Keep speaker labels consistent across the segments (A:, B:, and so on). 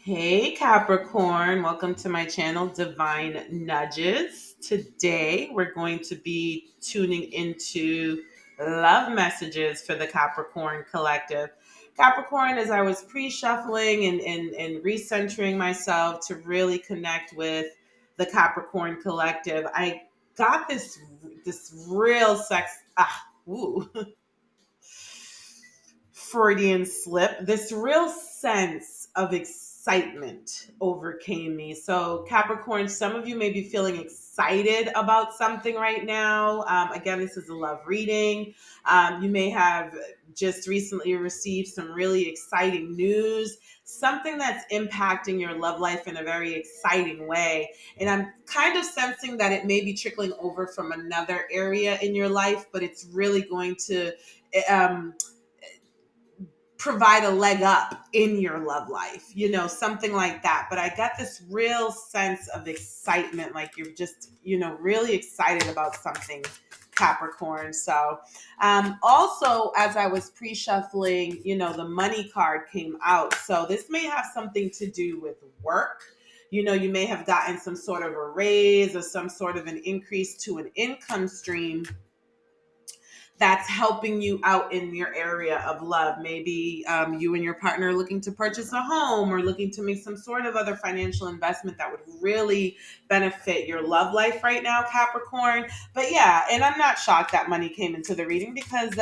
A: Hey Capricorn, welcome to my channel, Divine Nudges. Today we're going to be tuning into love messages for the Capricorn collective. Capricorn, as I was pre-shuffling and recentering myself to really connect with the Capricorn collective, I got this real ooh, Freudian slip, this real sense of excitement overcame me. So, Capricorn, some of you may be feeling excited about something right now. Again, this is a love reading. You may have just recently received some really exciting news, something that's impacting your love life in a very exciting way. And I'm kind of sensing that it may be trickling over from another area in your life, but it's really going to. Um, provide a leg up in your love life, something like that. But I got this real sense of excitement, like you're just, really excited about something, Capricorn. So, also, as I was pre shuffling, the money card came out. So, this may have something to do with work. You may have gotten some sort of a raise or some sort of an increase to an income stream that's helping you out in your area of love. Maybe you and your partner are looking to purchase a home or looking to make some sort of other financial investment that would really benefit your love life right now, Capricorn. But yeah, and I'm not shocked that money came into the reading because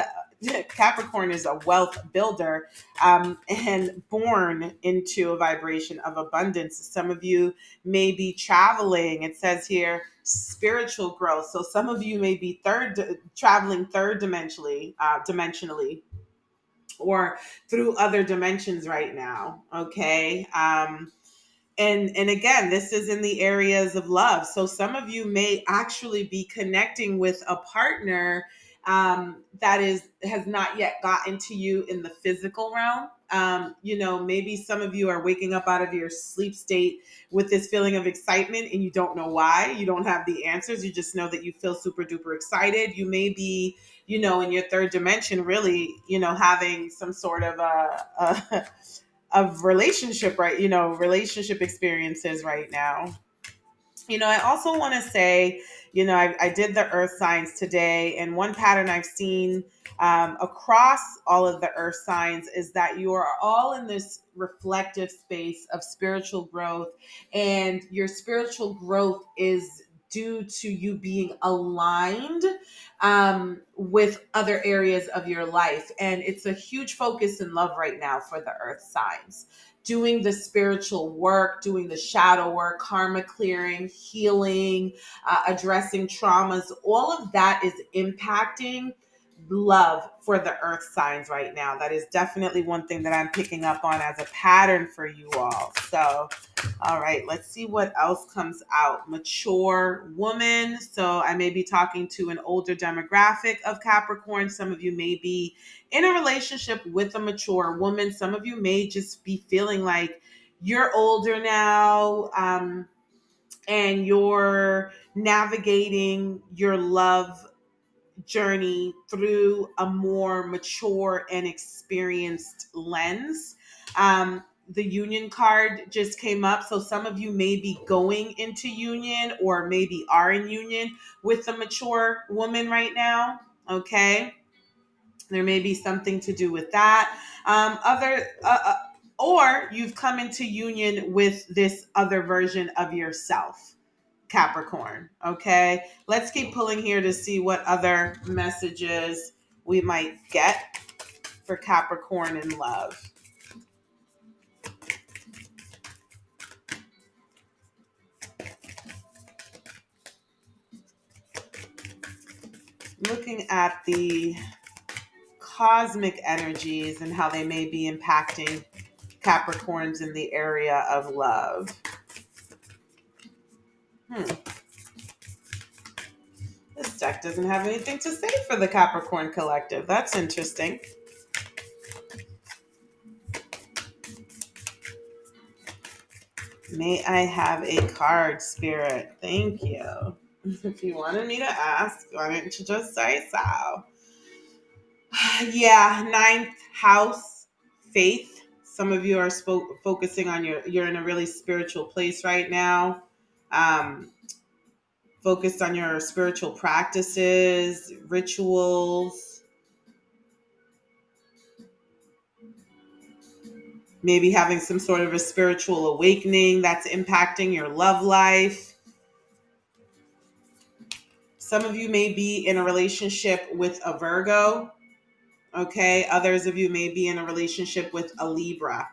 A: Capricorn is a wealth builder and born into a vibration of abundance. Some of you may be traveling. It says here spiritual growth. So some of you may be traveling third dimensionally, or through other dimensions right now. Okay. And again, this is in the areas of love. So some of you may actually be connecting with a partner that has not yet gotten to you in the physical realm. Maybe some of you are waking up out of your sleep state with this feeling of excitement and you don't know why. You don't have the answers. You just know that you feel super duper excited. You may be, in your third dimension, really, having some sort of a of relationship, right? Relationship experiences right now. I also want to say, I did the earth signs today, and one pattern I've seen across all of the earth signs is that you are all in this reflective space of spiritual growth, and your spiritual growth is due to you being aligned with other areas of your life. And it's a huge focus in love right now for the earth signs, doing the spiritual work, doing the shadow work, karma clearing, healing, addressing traumas. All of that is impacting love for the earth signs right now. That is definitely one thing that I'm picking up on as a pattern for you all. So, all right, let's see what else comes out. Mature woman. So I may be talking to an older demographic of Capricorn. Some of you may be in a relationship with a mature woman. Some of you may just be feeling like you're older now, and you're navigating your love journey through a more mature and experienced lens. The union card just came up. So some of you may be going into union or maybe are in union with a mature woman right now. Okay. There may be something to do with that. Or you've come into union with this other version of yourself, Capricorn. Okay. Let's keep pulling here to see what other messages we might get for Capricorn in love. Looking at the cosmic energies and how they may be impacting Capricorns in the area of love. This deck doesn't have anything to say for the Capricorn collective. That's interesting. May I have a card, Spirit? Thank you. If you wanted me to ask, why didn't you just say so? Yeah, ninth house, faith, Some of you are focusing on you're in a really spiritual place right now. Um, Focused on your spiritual practices, rituals, maybe having some sort of a spiritual awakening that's impacting your love life. Some of you may be in a relationship with a Virgo, okay? Others of you may be in a relationship with a Libra.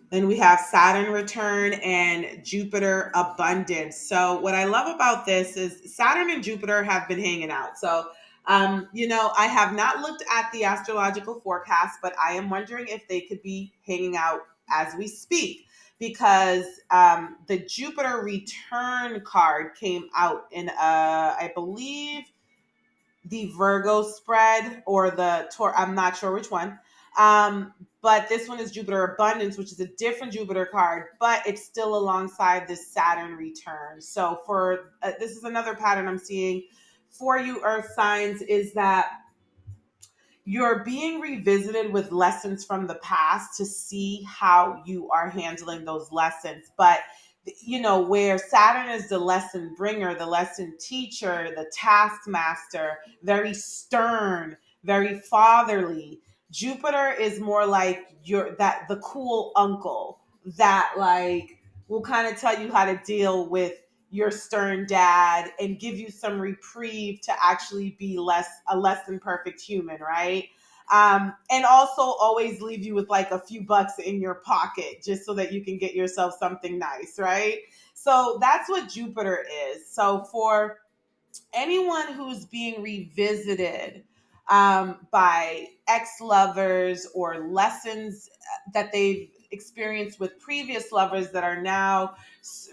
A: Then we have Saturn return and Jupiter abundance. So what I love about this is Saturn and Jupiter have been hanging out. So, I have not looked at the astrological forecast, but I am wondering if they could be hanging out as we speak because the Jupiter return card came out in, I believe, the Virgo spread or the Taur. I'm not sure which one. But this one is Jupiter Abundance, which is a different Jupiter card, but it's still alongside this Saturn return. So for this is another pattern I'm seeing for you Earth signs is that you're being revisited with lessons from the past to see how you are handling those lessons. But where Saturn is the lesson bringer, the lesson teacher, the taskmaster, very stern, very fatherly. Jupiter is more like the cool uncle that like will kind of tell you how to deal with your stern dad and give you some reprieve to actually be less than perfect human, right? And also always leave you with like a few bucks in your pocket just so that you can get yourself something nice, right? So that's what Jupiter is. So for anyone who's being revisited by ex-lovers or lessons that they've experienced with previous lovers that are now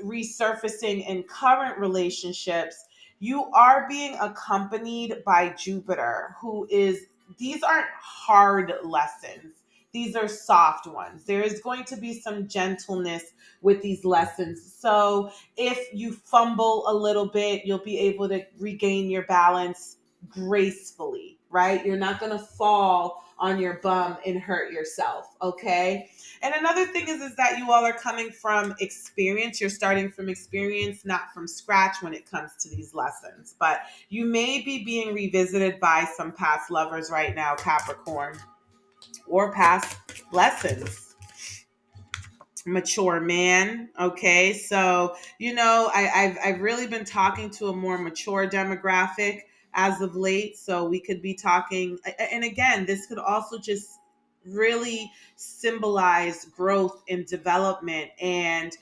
A: resurfacing in current relationships, you are being accompanied by Jupiter, who is, these aren't hard lessons. These are soft ones. There is going to be some gentleness with these lessons. So if you fumble a little bit, you'll be able to regain your balance gracefully, right? You're not going to fall on your bum and hurt yourself, okay? And another thing is that you all are coming from experience. You're starting from experience, not from scratch when it comes to these lessons. But you may be being revisited by some past lovers right now, Capricorn, or past lessons. Mature man. Okay, so I've really been talking to a more mature demographic as of late. So we could be talking, and again, this could also just really symbolize growth and development and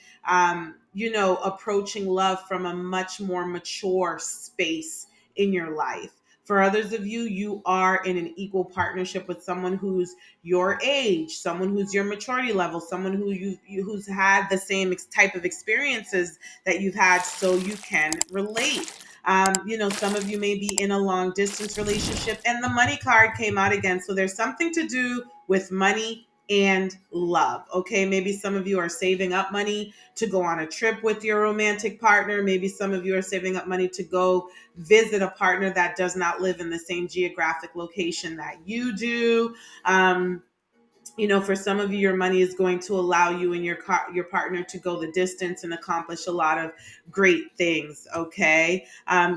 A: approaching love from a much more mature space in your life. For others of you, you are in an equal partnership with someone who's your age, someone who's your maturity level, someone who's had the same type of experiences that you've had, so you can relate. Some of you may be in a long distance relationship, and the money card came out again. So there's something to do with money and love. Okay, maybe some of you are saving up money to go on a trip with your romantic partner. Maybe some of you are saving up money to go visit a partner that does not live in the same geographic location that you do. For some of you, your money is going to allow you and your partner to go the distance and accomplish a lot of great things. Okay.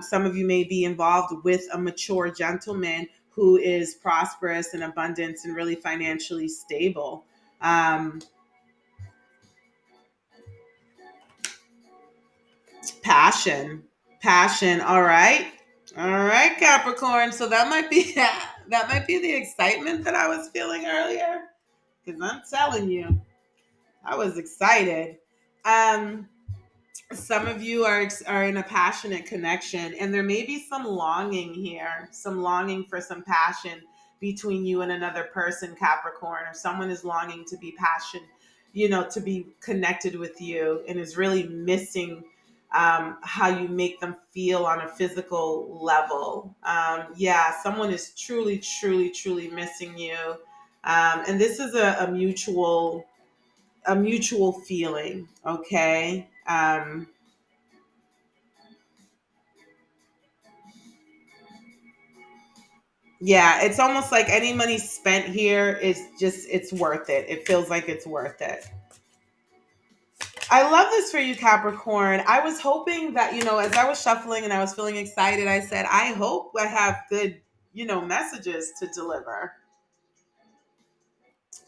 A: Some of you may be involved with a mature gentleman who is prosperous and abundant and really financially stable. Um, Passion. Passion. All right. All right, Capricorn. So that might be that might be the excitement that I was feeling earlier. Because I'm telling you, I was excited. Um, some of you are in a passionate connection, and there may be some longing here, some longing for some passion between you and another person, Capricorn, or someone is longing to be to be connected with you, and is really missing how you make them feel on a physical level. Yeah, someone is truly, truly, truly missing you, and this is a mutual feeling. Okay. Yeah, it's almost like any money spent here is just, it's worth it. It feels like it's worth it. I love this for you, Capricorn. I was hoping that, as I was shuffling and I was feeling excited, I said, I hope I have good, messages to deliver.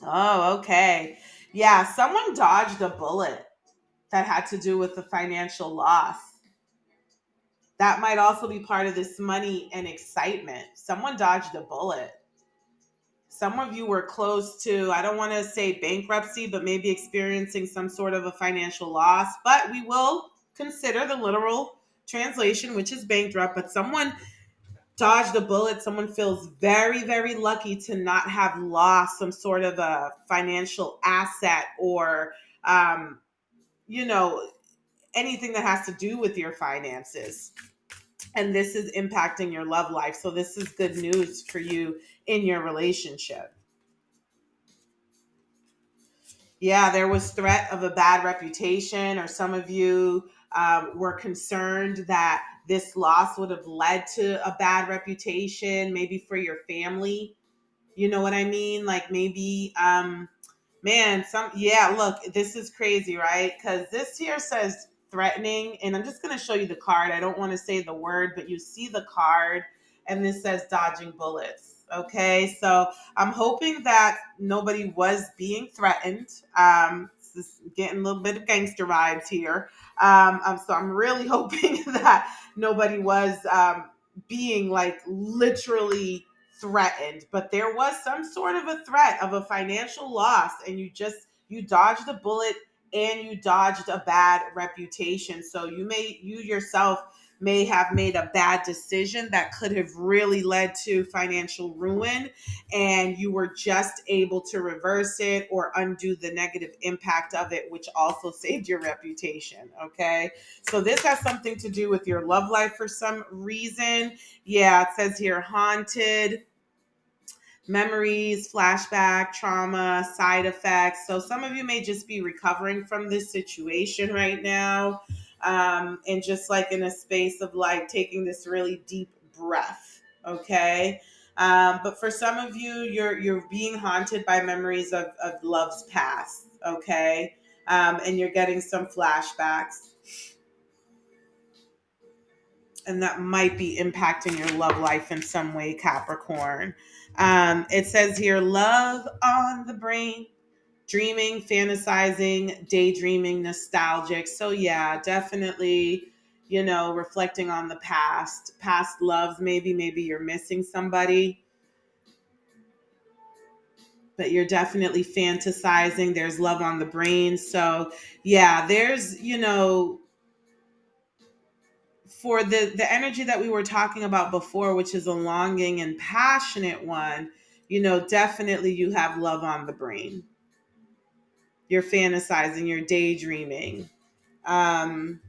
A: Oh, okay. Yeah, someone dodged a bullet that had to do with the financial loss. That might also be part of this money and excitement. Someone dodged a bullet. Some of you were close to, I don't want to say bankruptcy, but maybe experiencing some sort of a financial loss. But we will consider the literal translation, which is bankrupt. But someone dodged a bullet. Someone feels very, very lucky to not have lost some sort of a financial asset or, um, you know, anything that has to do with your finances. And this is impacting your love life. So this is good news for you in your relationship. Yeah, there was threat of a bad reputation, or some of you were concerned that this loss would have led to a bad reputation, maybe for your family. You know what I mean? Like maybe, man, yeah, look, this is crazy, right? Because this here says threatening, and I'm just going to show you the card. I don't want to say the word, but you see the card, and this says dodging bullets. Okay, so I'm hoping that nobody was being threatened. This is getting a little bit of gangster vibes here. So I'm really hoping that nobody was being like literally threatened, but there was some sort of a threat of a financial loss, and you dodged a bullet and you dodged a bad reputation. So you yourself may have made a bad decision that could have really led to financial ruin, and you were just able to reverse it or undo the negative impact of it, which also saved your reputation. Okay, so this has something to do with your love life for some reason. Yeah, it says here haunted, memories, flashback, trauma, side effects. So some of you may just be recovering from this situation right now, and just like in a space of like taking this really deep breath. Okay. But for some of you, you're being haunted by memories of love's past. Okay. And you're getting some flashbacks, and that might be impacting your love life in some way, Capricorn. It says here, love on the brain, dreaming, fantasizing, daydreaming, nostalgic. So yeah, definitely, reflecting on the past loves. Maybe you're missing somebody, but you're definitely fantasizing. There's love on the brain. So yeah, there's, for the energy that we were talking about before, which is a longing and passionate one, definitely you have love on the brain. You're fantasizing, you're daydreaming. Um,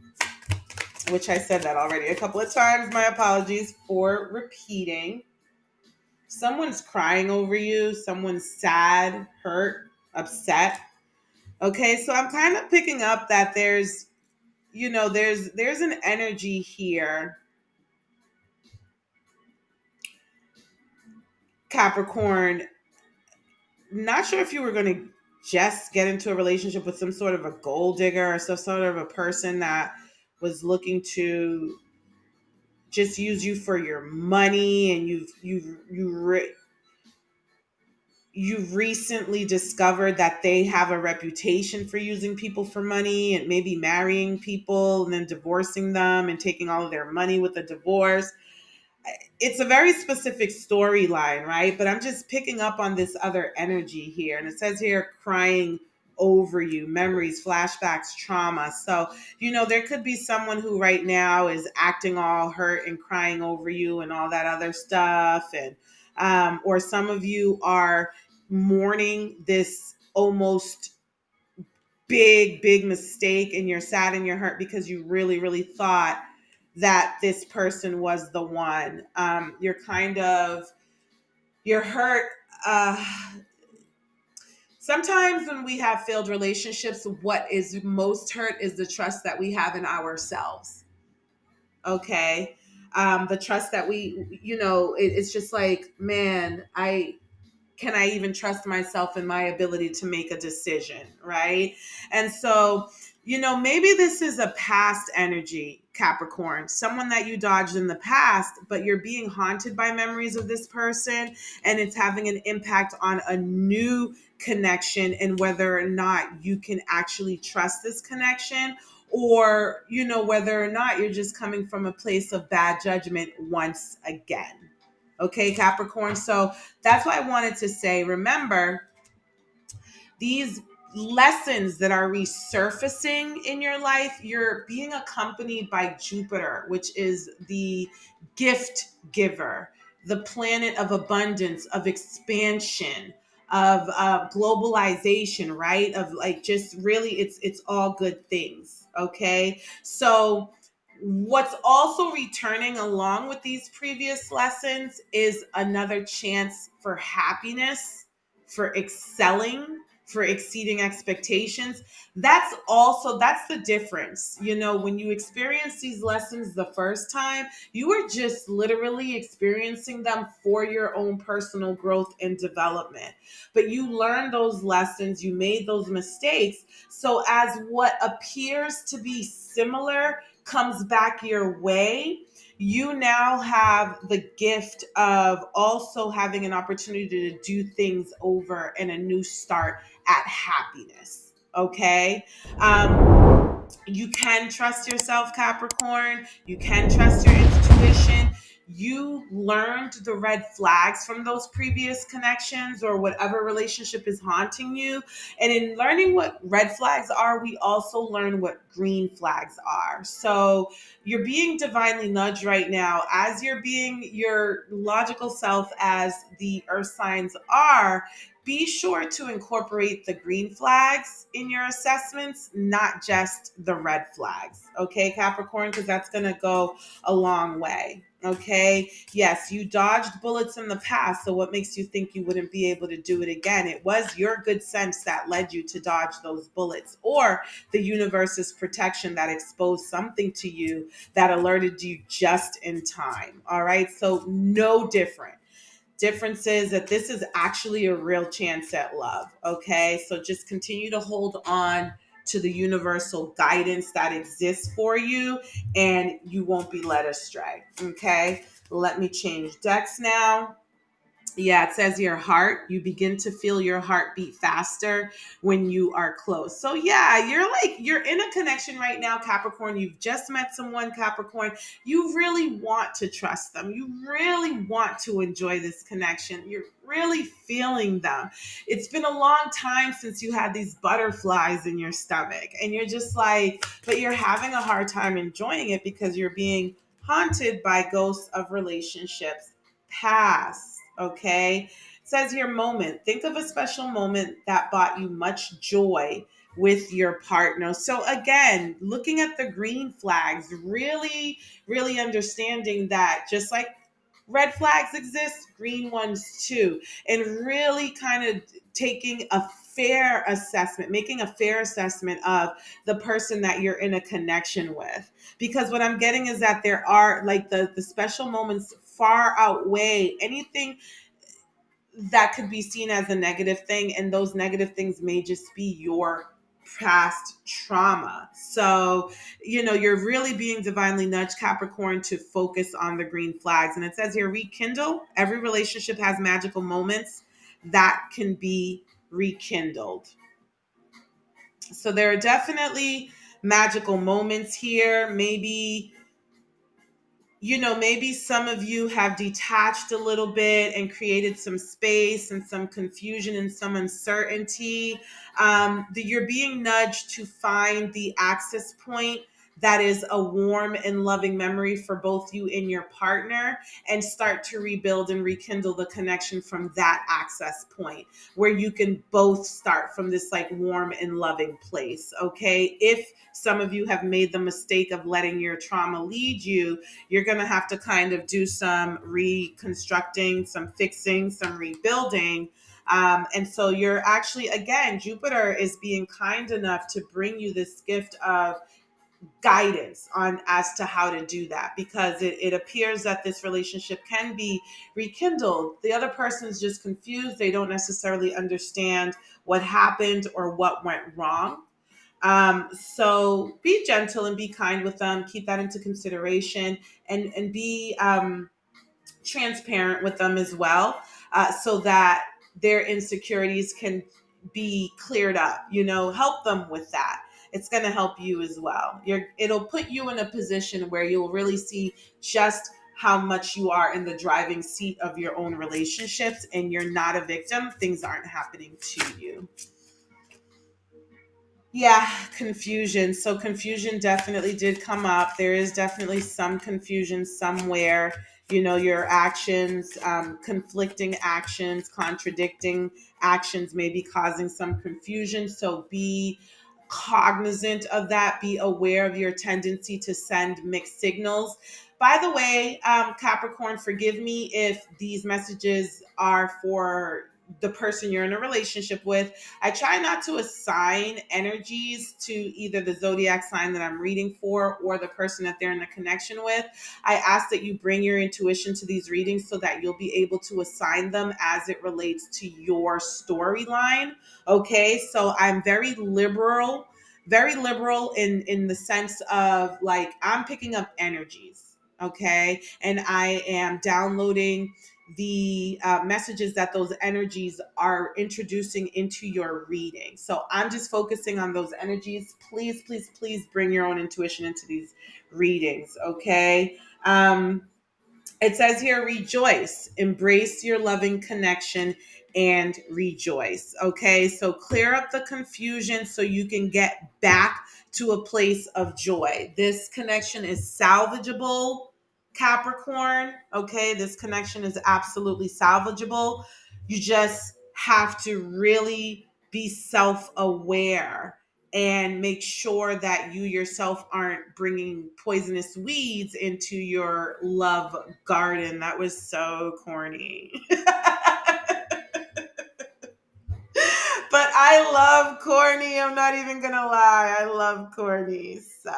A: which I said that already a couple of times. My apologies for repeating. Someone's crying over you, someone's sad, hurt, upset. Okay, so I'm kind of picking up that there's an energy here, Capricorn. Not sure if you were going to just get into a relationship with some sort of a gold digger or some sort of a person that was looking to just use you for your money, and you've recently discovered that they have a reputation for using people for money and maybe marrying people and then divorcing them and taking all of their money with a divorce. It's a very specific storyline, right? But I'm just picking up on this other energy here. And it says here, crying over you, memories, flashbacks, trauma. So, there could be someone who right now is acting all hurt and crying over you and all that other stuff. And, or some of you are mourning this almost big mistake, and you're sad and you're hurt because you really, really thought that this person was the one. You're hurt. Uh, Sometimes when we have failed relationships, what is most hurt is the trust that we have in ourselves. Okay. The trust that it's just like, man, can I even trust myself and my ability to make a decision, right? And so, maybe this is a past energy, Capricorn, someone that you dodged in the past, but you're being haunted by memories of this person, and it's having an impact on a new connection and whether or not you can actually trust this connection, or, whether or not you're just coming from a place of bad judgment once again. Okay, Capricorn. So that's why I wanted to say, remember, these lessons that are resurfacing in your life, you're being accompanied by Jupiter, which is the gift giver, the planet of abundance, of expansion, of globalization, right? Of like, just really, it's all good things. Okay, so what's also returning along with these previous lessons is another chance for happiness, for excelling, for exceeding expectations. That's the difference. When you experience these lessons the first time, you are just literally experiencing them for your own personal growth and development. But you learned those lessons, you made those mistakes. So as what appears to be similar comes back your way, you now have the gift of also having an opportunity to do things over and a new start at happiness. Okay. You can trust yourself, Capricorn. You can trust your intuition. You learned the red flags from those previous connections or whatever relationship is haunting you. And in learning what red flags are, we also learn what green flags are. So you're being divinely nudged right now, as you're being your logical self, as the earth signs are. Be sure to incorporate the green flags in your assessments, not just the red flags. Okay, Capricorn, because that's going to go a long way. Okay. Yes, you dodged bullets in the past. So what makes you think you wouldn't be able to do it again? It was your good sense that led you to dodge those bullets, or the universe's protection that exposed something to you that alerted you just in time. All right. So no different. Difference is that this is actually a real chance at love. Okay. So just continue to hold on to the universal guidance that exists for you, and you won't be led astray. Okay. Let me change decks now. Yeah, it says your heart. You begin to feel your heart beat faster when you are close. So yeah, you're in a connection right now, Capricorn. You've just met someone, Capricorn. You really want to trust them. You really want to enjoy this connection. You're really feeling them. It's been a long time since you had these butterflies in your stomach, and you're just like, but you're having a hard time enjoying it because you're being haunted by ghosts of relationships past. Okay. It says here, moment. Think of a special moment that brought you much joy with your partner. So again, looking at the green flags, really, really understanding that just like red flags exist, green ones too, and really kind of taking a fair assessment, making a fair assessment of the person that you're in a connection with. Because what I'm getting is that there are like the special moments far outweigh anything that could be seen as a negative thing, and those negative things may just be your past trauma. So you're really being divinely nudged, Capricorn, to focus on the green flags. And it says here, rekindle. Every relationship has magical moments that can be rekindled. So there are definitely magical moments here. Maybe some of you have detached a little bit and created some space and some confusion and some uncertainty. That you're being nudged to find the access point that is a warm and loving memory for both you and your partner, and start to rebuild and rekindle the connection from that access point where you can both start from this like warm and loving place. Okay. If some of you have made the mistake of letting your trauma lead you, you're going to have to kind of do some reconstructing, some fixing, some rebuilding. And so you're actually, again, Jupiter is being kind enough to bring you this gift of guidance on as to how to do that, because it appears that this relationship can be rekindled. The other person is just confused. They don't necessarily understand what happened or what went wrong. So be gentle and be kind with them. Keep that into consideration, and be transparent with them as well, so that their insecurities can be cleared up. Help them with that. It's going to help you as well. It'll put you in a position where you'll really see just how much you are in the driving seat of your own relationships, and you're not a victim. Things aren't happening to you. Yeah, confusion. So confusion definitely did come up. There is definitely some confusion somewhere. Your actions, conflicting actions, contradicting actions may be causing some confusion. So be cognizant of that. Be aware of your tendency to send mixed signals. By the way, Capricorn, forgive me if these messages are for the person you're in a relationship with. I try not to assign energies to either the zodiac sign that I'm reading for or the person that they're in a connection with. I ask that you bring your intuition to these readings so that you'll be able to assign them as it relates to your storyline. Okay, so I'm very liberal in the sense of, like, I'm picking up energies. Okay, and I am downloading the messages that those energies are introducing into your reading. So I'm just focusing on those energies. Please, please, please bring your own intuition into these readings. Okay. It says here, rejoice, embrace your loving connection and rejoice. Okay, so clear up the confusion so you can get back to a place of joy. This connection is salvageable, Capricorn. Okay, this connection is absolutely salvageable. You just have to really be self aware and make sure that you yourself aren't bringing poisonous weeds into your love garden. That was so corny. But I love corny. I'm not even going to lie. I love corny. So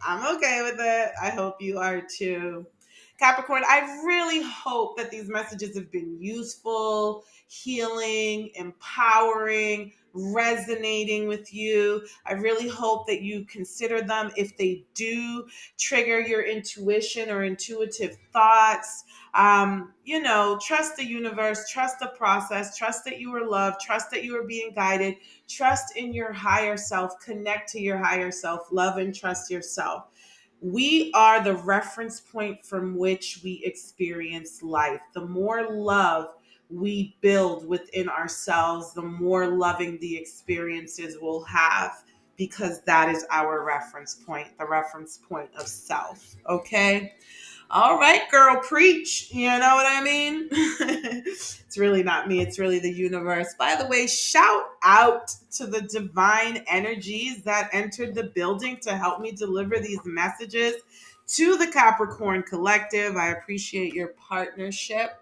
A: I'm okay with it. I hope you are too. Capricorn, I really hope that these messages have been useful, healing, empowering, resonating with you. I really hope that you consider them. If they do trigger your intuition or intuitive thoughts, trust the universe, trust the process, trust that you are loved, trust that you are being guided, trust in your higher self, connect to your higher self, love and trust yourself. We are the reference point from which we experience life. The more love we build within ourselves, the more loving the experiences we'll have, because that is our reference point, the reference point of self. Okay? All right, girl, preach. You know what I mean? It's really not me, it's really the universe. By the way, shout out to the divine energies that entered the building to help me deliver these messages to the Capricorn Collective. I appreciate your partnership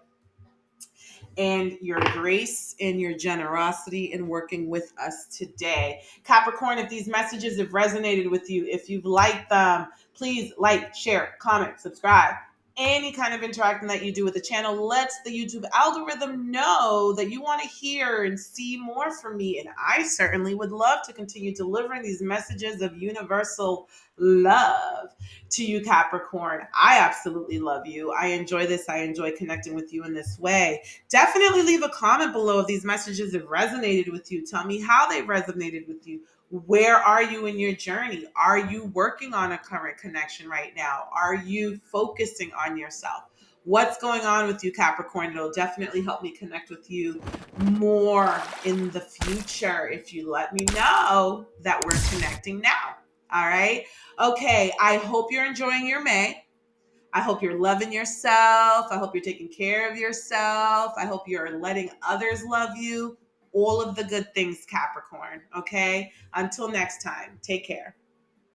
A: and your grace and your generosity in working with us today. Capricorn, if these messages have resonated with you, if you've liked them, please like, share, comment, subscribe. Any kind of interacting that you do with the channel lets the YouTube algorithm know that you want to hear and see more from me. And I certainly would love to continue delivering these messages of universal love to you, Capricorn. I absolutely love you. I enjoy this. I enjoy connecting with you in this way. Definitely leave a comment below if these messages have resonated with you. Tell me how they resonated with you. Where are you in your journey? Are you working on a current connection right now? Are you focusing on yourself? What's going on with you, Capricorn? It'll definitely help me connect with you more in the future if you let me know that we're connecting now. All right. Okay. I hope you're enjoying your May. I hope you're loving yourself. I hope you're taking care of yourself. I hope you're letting others love you. All of the good things, Capricorn. Okay. Until next time, take care.